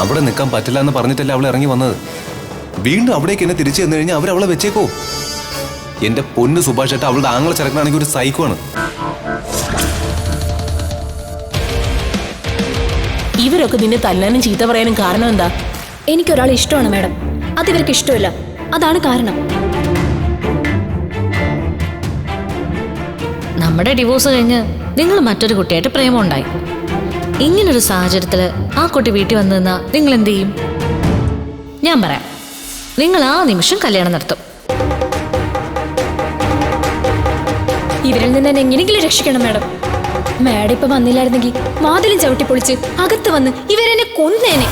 അവിടെ നിൽക്കാൻ പറ്റില്ല എന്ന് പറഞ്ഞിട്ടല്ലേ അവൾ ഇറങ്ങി വന്നത്. വീണ്ടും അവിടേക്ക് എന്നെ തിരിച്ചു ചെന്ന് കഴിഞ്ഞാൽ അവരവളെ വെച്ചേക്കോ? എന്റെ പൊന്ന് സുഭാഷ് ഏട്ടാ, അവളുടെ ആങ്ങളെ ചെറുക്കനാണെങ്കിൽ ഒരു സൈക്കോണ്. ഇവരൊക്കെ നിന്നെ തല്ലാനും ചീത്ത പറയാനും കാരണം എന്താ? എനിക്കൊരാളെ ഇഷ്ടമാണ് മാഡം, അതിവർക്ക് ഇഷ്ടമില്ല, അതാണ് കാരണം. നമ്മുടെ ഡിവോഴ്സ് കഴിഞ്ഞ് നിങ്ങൾ മറ്റൊരു കുട്ടിയായിട്ട് പ്രേമമുണ്ടായി. ഇങ്ങനൊരു സാഹചര്യത്തില് ആ കുട്ടി വീട്ടിൽ വന്നു നിന്നാ നിങ്ങൾ എന്ത് ചെയ്യും? ഞാൻ പറയാം, നിങ്ങൾ ആ നിമിഷം കല്യാണം നടത്തും. ഇവരിൽ നിന്ന് എന്നെ എങ്ങനെയെങ്കിലും രക്ഷിക്കണം മാഡം. മാഡം ഇപ്പൊ വന്നില്ലായിരുന്നെങ്കിൽ വാതിലും ചവിട്ടി പൊളിച്ച് അകത്ത് വന്ന് ഇവരെന്നെ കൊന്നേനെ.